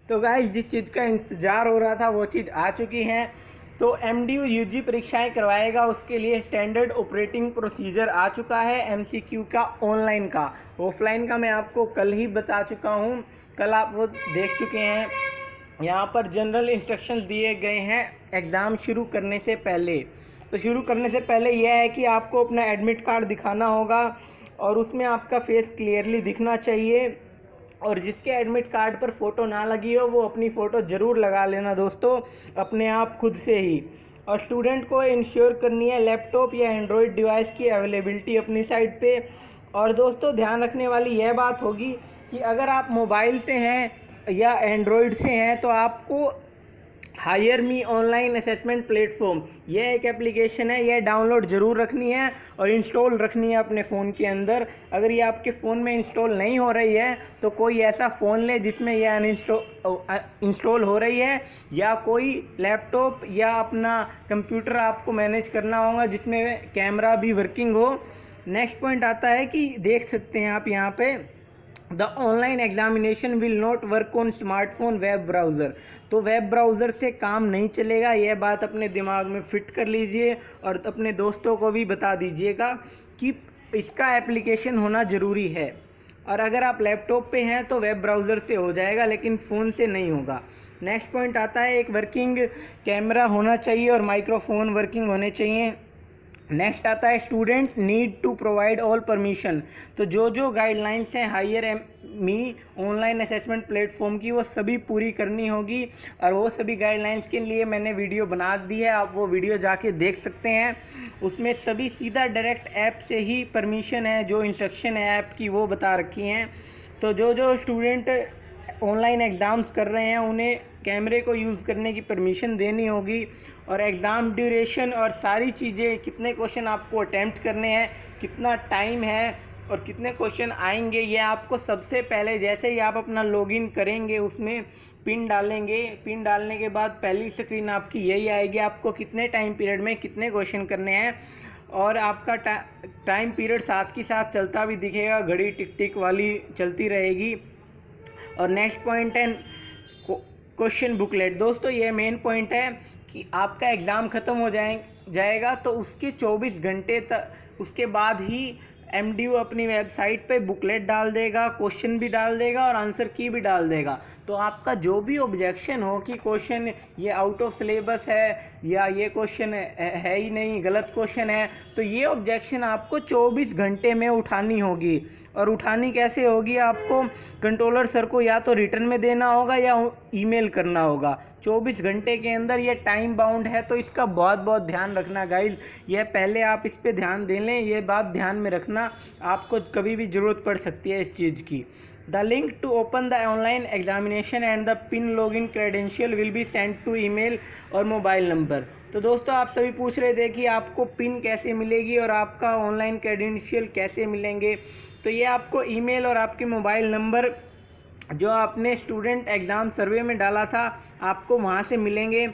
तो गाइस जिस चीज़ का इंतज़ार हो रहा था वो चीज़ आ चुकी है। तो एमडीयू यूजी परीक्षाएं करवाएगा, उसके लिए स्टैंडर्ड ऑपरेटिंग प्रोसीजर आ चुका है। एमसीक्यू का ऑनलाइन का, ऑफलाइन का मैं आपको कल ही बता चुका हूँ, कल आप वो देख चुके हैं। यहाँ पर जनरल इंस्ट्रक्शंस दिए गए हैं एग्ज़ाम शुरू करने से पहले। तो शुरू करने से पहले यह है कि आपको अपना एडमिट कार्ड दिखाना होगा और उसमें आपका फेस क्लियरली दिखना चाहिए। और जिसके एडमिट कार्ड पर फ़ोटो ना लगी हो वो अपनी फ़ोटो ज़रूर लगा लेना दोस्तों, अपने आप खुद से ही। और स्टूडेंट को इंश्योर करनी है लैपटॉप या एंड्रॉयड डिवाइस की अवेलेबिलिटी अपनी साइड पे। और दोस्तों ध्यान रखने वाली यह बात होगी कि अगर आप मोबाइल से हैं या एंड्रॉयड से हैं तो आपको hire me online assessment platform, यह एक एप्लीकेशन है, यह डाउनलोड ज़रूर रखनी है और इंस्टॉल रखनी है अपने फ़ोन के अंदर। अगर ये आपके फ़ोन में इंस्टॉल नहीं हो रही है तो कोई ऐसा फ़ोन ले जिसमें यह इंस्टॉल हो रही है, या कोई लैपटॉप या अपना कंप्यूटर आपको मैनेज करना होगा जिसमें कैमरा भी वर्किंग हो। नेक्स्ट पॉइंट आता है कि देख सकते हैं आप यहाँ पे, the online examination will not work on smartphone web browser. तो वेब ब्राउज़र से काम नहीं चलेगा, यह बात अपने दिमाग में फिट कर लीजिए और अपने दोस्तों को भी बता दीजिएगा कि इसका एप्लीकेशन होना ज़रूरी है। और अगर आप लैपटॉप पे हैं तो वेब ब्राउज़र से हो जाएगा, लेकिन फ़ोन से नहीं होगा। नेक्स्ट पॉइंट आता है, एक वर्किंग कैमरा होना चाहिए और माइक्रोफोन वर्किंग होने चाहिए। नेक्स्ट आता है, student need to provide all permission. तो जो गाइडलाइंस हैं HireMee online assessment platform की वो सभी पूरी करनी होगी। और वो सभी गाइडलाइंस के लिए मैंने वीडियो बना दी है, आप वो वीडियो जाके देख सकते हैं। उसमें सभी सीधा डायरेक्ट ऐप से ही परमिशन है, जो इंस्ट्रक्शन है ऐप की वो बता रखी हैं। तो जो स्टूडेंट ऑनलाइन एग्ज़ाम्स कर रहे हैं उन्हें कैमरे को यूज़ करने की परमिशन देनी होगी। और एग्ज़ाम ड्यूरेशन और सारी चीज़ें, कितने क्वेश्चन आपको अटैम्प्ट करने हैं, कितना टाइम है और कितने क्वेश्चन आएंगे, ये आपको सबसे पहले जैसे ही आप अपना लॉगिन करेंगे उसमें पिन डालेंगे। पिन डालने के बाद पहली स्क्रीन आपकी यही आएगी, आपको कितने टाइम पीरियड में कितने क्वेश्चन करने हैं। और आपका टाइम पीरियड साथ के साथ चलता भी दिखेगा, घड़ी टिक टिक वाली चलती रहेगी। और नेक्स्ट पॉइंट है क्वेश्चन बुकलेट। दोस्तों ये मेन पॉइंट है कि आपका एग्ज़ाम ख़त्म हो जाएगा तो उसके 24 घंटे तक उसके बाद ही एमडीयू अपनी वेबसाइट पे बुकलेट डाल देगा, क्वेश्चन भी डाल देगा और आंसर की भी डाल देगा। तो आपका जो भी ऑब्जेक्शन हो कि क्वेश्चन ये आउट ऑफ सिलेबस है या ये क्वेश्चन है ही नहीं, गलत क्वेश्चन है, तो ये ऑब्जेक्शन आपको 24 घंटे में उठानी होगी। और उठानी कैसे होगी, आपको कंट्रोलर सर को या तो रिटर्न में देना होगा या ईमेल करना होगा। 24 घंटे के अंदर ये टाइम बाउंड है, तो इसका बहुत बहुत ध्यान रखना गाइज। ये पहले आप इस पे ध्यान दे लें, ये बात ध्यान में रखना, आपको कभी भी ज़रूरत पड़ सकती है इस चीज़ की। The link to open the online examination and the pin login credential will be send to email और मोबाइल नंबर। तो दोस्तों आप सभी पूछ रहे थे कि आपको पिन कैसे मिलेगी और आपका ऑनलाइन क्रेडेंशियल कैसे मिलेंगे। तो ये आपको ईमेल और आपके मोबाइल नंबर जो आपने स्टूडेंट एग्ज़ाम सर्वे में डाला था आपको वहाँ से मिलेंगे।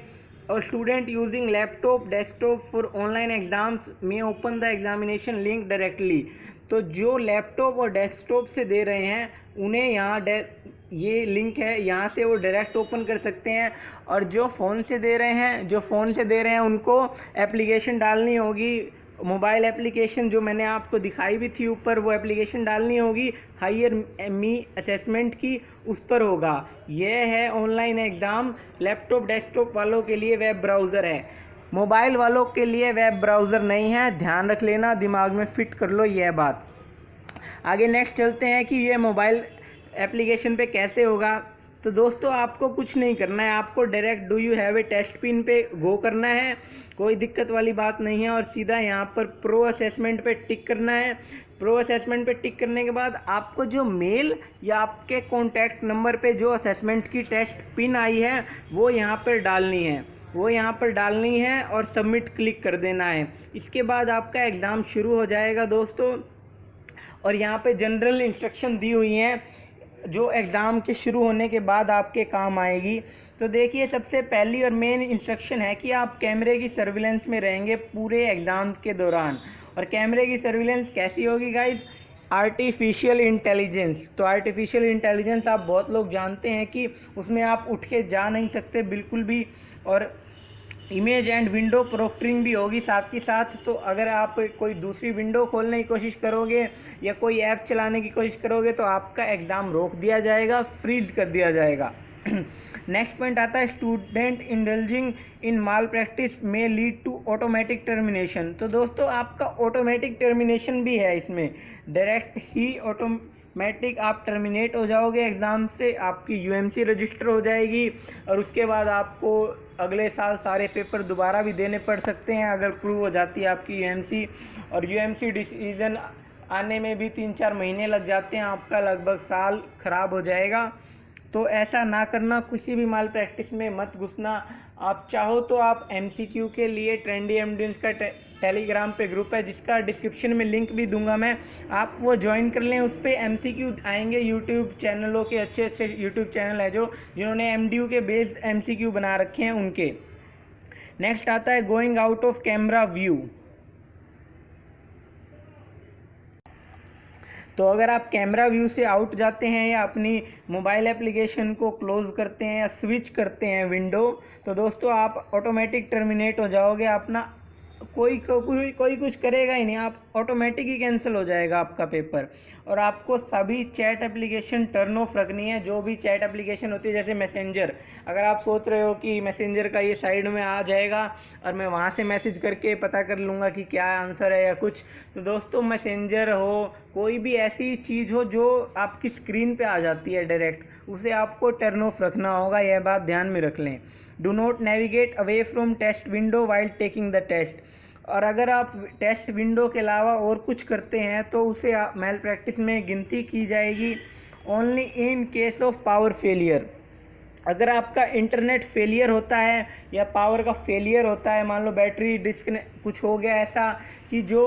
और student using laptop desktop for online exams में open the examination link directly. तो जो लैपटॉप और डेस्कटॉप से दे रहे हैं उन्हें यहाँ ये लिंक है, यहाँ से वो डायरेक्ट ओपन कर सकते हैं। और जो फ़ोन से दे रहे हैं उनको एप्लीकेशन डालनी होगी, मोबाइल एप्लीकेशन जो मैंने आपको दिखाई भी थी ऊपर, वो एप्लीकेशन डालनी होगी हायर मी असेसमेंट की, उस पर होगा। यह है ऑनलाइन एग्ज़ाम। लैपटॉप डेस्कटॉप वालों के लिए वेब ब्राउज़र है, मोबाइल वालों के लिए वेब ब्राउज़र नहीं है, ध्यान रख लेना, दिमाग में फ़िट कर लो यह बात। आगे नेक्स्ट चलते हैं कि ये मोबाइल एप्लीकेशन पे कैसे होगा। तो दोस्तों आपको कुछ नहीं करना है, आपको direct do you have a test pin पे गो करना है, कोई दिक्कत वाली बात नहीं है। और सीधा यहाँ पर प्रो असेसमेंट पे टिक करना है। प्रो असेसमेंट पे टिक करने के बाद आपको जो मेल या आपके कॉन्टैक्ट नंबर पे जो असेसमेंट की टेस्ट पिन आई है वो यहाँ पर डालनी है और सबमिट क्लिक कर देना है। इसके बाद आपका एग्ज़ाम शुरू हो जाएगा दोस्तों। और यहाँ पे जनरल इंस्ट्रक्शन दी हुई हैं जो एग्ज़ाम के शुरू होने के बाद आपके काम आएगी। तो देखिए सबसे पहली और मेन इंस्ट्रक्शन है कि आप कैमरे की सर्विलेंस में रहेंगे पूरे एग्ज़ाम के दौरान। और कैमरे की सर्विलेंस कैसी होगी गाइज, आर्टिफिशियल इंटेलिजेंस। तो आर्टिफिशियल इंटेलिजेंस आप बहुत लोग जानते हैं कि उसमें आप उठ के जा नहीं सकते बिल्कुल भी, और इमेज एंड विंडो प्रोक्टरिंग भी होगी साथ के साथ। तो अगर आप कोई दूसरी विंडो खोलने की कोशिश करोगे या कोई ऐप चलाने की कोशिश करोगे तो आपका एग्ज़ाम रोक दिया जाएगा, फ्रीज कर दिया जाएगा। नेक्स्ट पॉइंट आता है student indulging in mall practice में लीड टू ऑटोमेटिक टर्मिनेशन। तो दोस्तों आपका ऑटोमेटिक टर्मिनेशन भी है इसमें, डायरेक्ट ही ऑटोमेटिक आप टर्मिनेट हो जाओगे एग्ज़ाम से, आपकी यूएमसी रजिस्टर हो जाएगी और उसके बाद आपको अगले साल सारे पेपर दोबारा भी देने पड़ सकते हैं अगर प्रूव हो जाती है आपकी यूएमसी। और यूएमसी डिसीज़न आने में भी 3-4 महीने लग जाते हैं, आपका लगभग साल ख़राब हो जाएगा। तो ऐसा ना करना, किसी भी माल प्रैक्टिस में मत घुसना। आप चाहो तो आप एमसीक्यू के लिए ट्रेंडी एमडीएस का टेलीग्राम पे ग्रुप है जिसका डिस्क्रिप्शन में लिंक भी दूंगा मैं, आप वो ज्वाइन कर लें। उस पर एमसीक्यू आएंगे, यूट्यूब चैनलों के अच्छे अच्छे यूट्यूब चैनल है जो जिन्होंने एमडीयू के बेस्ड एमसीक्यू बना रखे हैं उनके। नेक्स्ट आता है going out of camera view. तो अगर आप कैमरा व्यू से आउट जाते हैं या अपनी मोबाइल एप्लीकेशन को क्लोज़ करते हैं या स्विच करते हैं विंडो, तो दोस्तों आप ऑटोमेटिक टर्मिनेट हो जाओगे। अपना कोई कुछ करेगा ही नहीं, आप ऑटोमेटिक ही कैंसिल हो जाएगा आपका पेपर। और आपको सभी चैट एप्लीकेशन टर्न ऑफ रखनी है, जो भी चैट एप्लीकेशन होती है जैसे मैसेंजर। अगर आप सोच रहे हो कि मैसेंजर का ये साइड में आ जाएगा और मैं वहाँ से मैसेज करके पता कर लूँगा कि क्या आंसर है या कुछ, तो दोस्तों मैसेंजर हो, कोई भी ऐसी चीज़ हो जो आपकी स्क्रीन पे आ जाती है डायरेक्ट, उसे आपको टर्न ऑफ रखना होगा, यह बात ध्यान में रख लें। Do not navigate away from test window while taking the test. और अगर आप टेस्ट विंडो के अलावा और कुछ करते हैं तो उसे मैल प्रैक्टिस में गिनती की जाएगी। Only in case of power failure. अगर आपका इंटरनेट फेलियर होता है या पावर का फेलियर होता है, मान लो बैटरी डिस्कनेक्ट कुछ हो गया ऐसा कि जो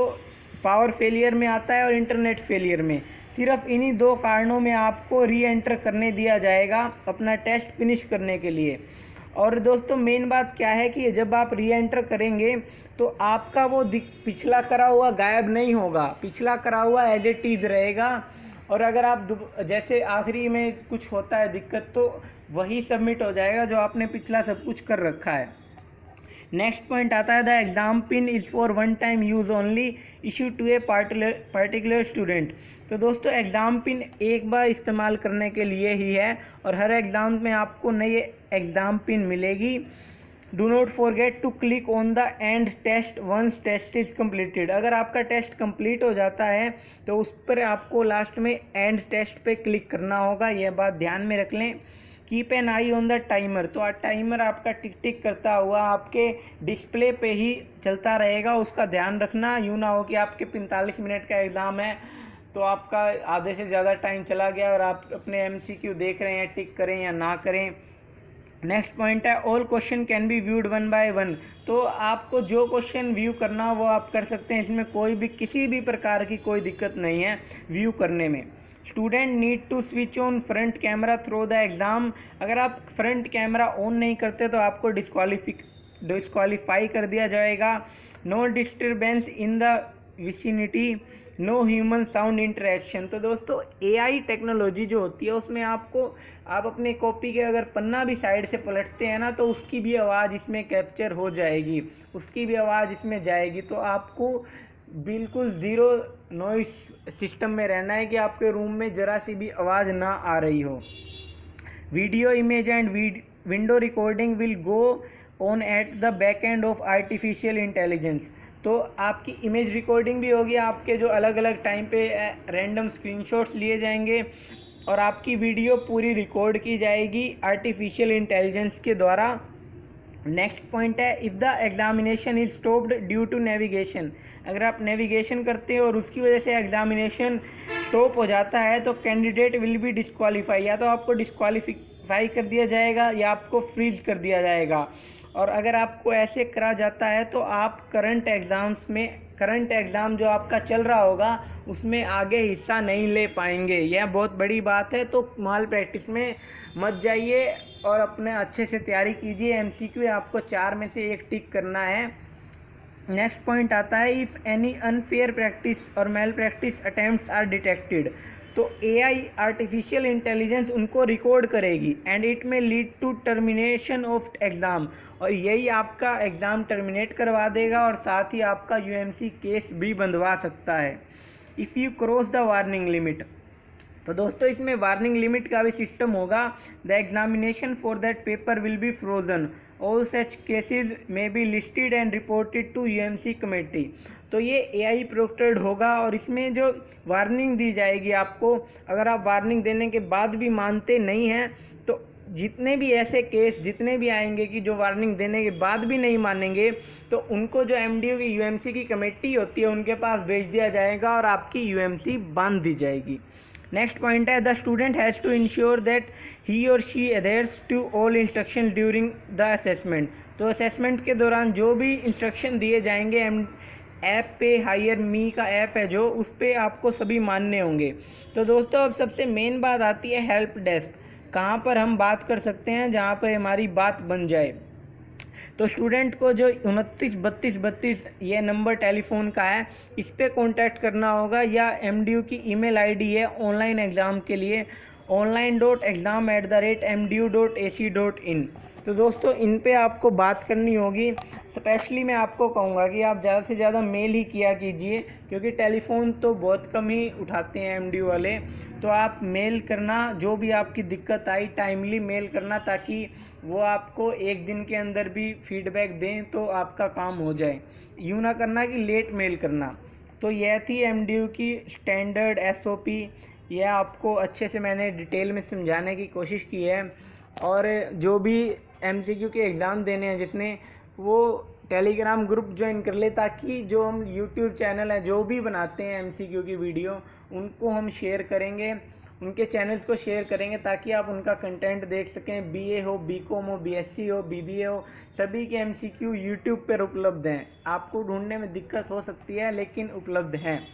पावर फेलियर में आता है और इंटरनेट फेलियर में, सिर्फ इन्हीं 2 कारणों में आपको री एंटर करने दिया जाएगा अपना टेस्ट फिनिश करने के लिए। और दोस्तों मेन बात क्या है कि जब आप री एंटर करेंगे तो आपका वो पिछला करा हुआ गायब नहीं होगा, पिछला करा हुआ एज इट इज़ रहेगा। और अगर आप जैसे आखिरी में कुछ होता है दिक्कत तो वही सबमिट हो जाएगा जो आपने पिछला सब कुछ कर रखा है। नेक्स्ट पॉइंट आता है the exam pin is for one time use only issue to a particular student. तो दोस्तों एग्ज़ाम पिन एक बार इस्तेमाल करने के लिए ही है और हर एग्ज़ाम में आपको नई एग्ज़ाम पिन मिलेगी। Do not forget to click on the end test once test is completed. अगर आपका टेस्ट कंप्लीट हो जाता है तो उस पर आपको लास्ट में एंड टेस्ट पे क्लिक करना होगा, यह बात ध्यान में रख लें। Keep an I on the timer. तो टाइमर आपका टिक टिक करता हुआ आपके डिस्प्ले पे ही चलता रहेगा, उसका ध्यान रखना। यूँ ना हो कि आपके 45 मिनट का एग्ज़ाम है तो आपका आधे से ज़्यादा टाइम चला गया और आप अपने एमसीक्यू देख रहे हैं, टिक करें या ना करें। नेक्स्ट पॉइंट है all question can be viewed 1 by 1। तो आपको जो क्वेश्चन व्यू करना हो वो आप कर सकते हैं, इसमें कोई भी किसी भी प्रकार की कोई दिक्कत नहीं है व्यू करने में। Student need to switch on front camera through the exam. अगर आप फ्रंट कैमरा ऑन नहीं करते तो आपको डिस्क्वालीफाई कर दिया जाएगा। No disturbance in the vicinity, no human sound interaction. तो दोस्तों एआई टेक्नोलॉजी जो होती है उसमें आप अपने कॉपी के अगर पन्ना भी साइड से पलटते हैं ना तो उसकी भी आवाज़ इसमें कैप्चर हो जाएगी, उसकी भी आवाज़ इसमें जाएगी। तो आपको बिल्कुल ज़ीरो नॉइस सिस्टम में रहना है कि आपके रूम में ज़रा सी भी आवाज़ ना आ रही हो। Video image and window recording will go on at the back end of artificial intelligence. तो आपकी इमेज रिकॉर्डिंग भी होगी, आपके जो अलग अलग टाइम पे रैंडम स्क्रीनशॉट्स लिए जाएंगे और आपकी वीडियो पूरी रिकॉर्ड की जाएगी आर्टिफिशियल इंटेलिजेंस के द्वारा। नेक्स्ट पॉइंट है if the examination is stopped due to navigation. अगर आप नेविगेशन करते हो और उसकी वजह से एग्जामिनेशन स्टॉप हो जाता है तो कैंडिडेट विल बी डिस्क्वालीफाई, या तो आपको डिस्क्वालीफाई कर दिया जाएगा या आपको फ्रीज कर दिया जाएगा। और अगर आपको ऐसे करा जाता है तो आप करंट एग्ज़ाम जो आपका चल रहा होगा उसमें आगे हिस्सा नहीं ले पाएंगे, यह बहुत बड़ी बात है। तो माल प्रैक्टिस में मत जाइए और अपने अच्छे से तैयारी कीजिए। एमसीक्यू आपको 4 में से 1 टिक करना है। नेक्स्ट पॉइंट आता है इफ़ एनी अनफेयर प्रैक्टिस और malpractice attempts are detected, तो एआई आर्टिफिशियल इंटेलिजेंस उनको रिकॉर्ड करेगी and it may lead to termination of exam, और यही आपका एग्ज़ाम टर्मिनेट करवा देगा और साथ ही आपका यूएमसी केस भी बंधवा सकता है। If you cross the warning limit, तो दोस्तों इसमें वार्निंग लिमिट का भी सिस्टम होगा। The examination for that paper will be frozen, all such cases may be listed and reported to UMC committee. तो ये एआई प्रोटेक्टेड होगा और इसमें जो वार्निंग दी जाएगी आपको, अगर आप वार्निंग देने के बाद भी मानते नहीं हैं तो जितने भी ऐसे केस जितने भी आएंगे कि जो वार्निंग देने के बाद भी नहीं मानेंगे, तो उनको जो एमडीयू की यूएमसी की कमेटी होती है उनके पास भेज दिया जाएगा और आपकी यूएमसी बांध दी जाएगी। नेक्स्ट पॉइंट है the student has to ensure that he और she adheres to all instruction during the assessment. तो असेसमेंट के दौरान जो भी इंस्ट्रक्शन दिए जाएंगे ऐप पे, हायर मी का ऐप है जो, उस पर आपको सभी मानने होंगे। तो दोस्तों अब सबसे मेन बात आती है हेल्प डेस्क, कहाँ पर हम बात कर सकते हैं जहाँ पर हमारी बात बन जाए। तो स्टूडेंट को जो 29 32 32 ये नंबर टेलीफोन का है, इस पर कॉन्टैक्ट करना होगा, या एमडीयू की ईमेल आईडी है ऑनलाइन एग्ज़ाम के लिए online.exam@mdu.ac.in। तो दोस्तों इन पे आपको बात करनी होगी। स्पेशली मैं आपको कहूँगा कि आप ज़्यादा से ज़्यादा मेल ही किया कीजिए, क्योंकि टेलीफ़ोन तो बहुत कम ही उठाते हैं एमडीयू वाले। तो आप मेल करना, जो भी आपकी दिक्कत आई टाइमली मेल करना, ताकि वो आपको एक दिन के अंदर भी फीडबैक दें तो आपका काम हो जाए। यूँ ना करना कि लेट मेल करना। तो यह थी एमडीयू की स्टैंडर्ड एसओपी, यह आपको अच्छे से मैंने डिटेल में समझाने की कोशिश की है। और जो भी एमसीक्यू के एग्ज़ाम देने हैं जिसने, वो टेलीग्राम ग्रुप ज्वाइन कर ले, ताकि जो हम यूट्यूब चैनल है जो भी बनाते हैं एमसीक्यू की वीडियो, उनको हम शेयर करेंगे, उनके चैनल्स को शेयर करेंगे ताकि आप उनका कंटेंट देख सकें। बीए हो, बीकॉम हो, बीएससी हो, बीबीए हो, सभी के एमसीक्यू यूट्यूब पर उपलब्ध हैं। आपको ढूंढने में दिक्कत हो सकती है लेकिन उपलब्ध हैं।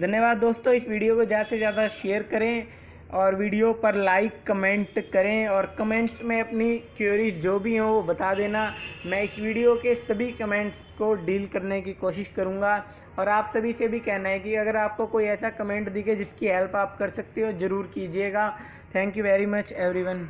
धन्यवाद दोस्तों, इस वीडियो को ज़्यादा से ज़्यादा शेयर करें और वीडियो पर लाइक कमेंट करें, और कमेंट्स में अपनी क्वेरीज जो भी हो वो बता देना। मैं इस वीडियो के सभी कमेंट्स को डील करने की कोशिश करूंगा। और आप सभी से भी कहना है कि अगर आपको कोई ऐसा कमेंट दिखे जिसकी हेल्प आप कर सकते हो, ज़रूर कीजिएगा। Thank you very much everyone.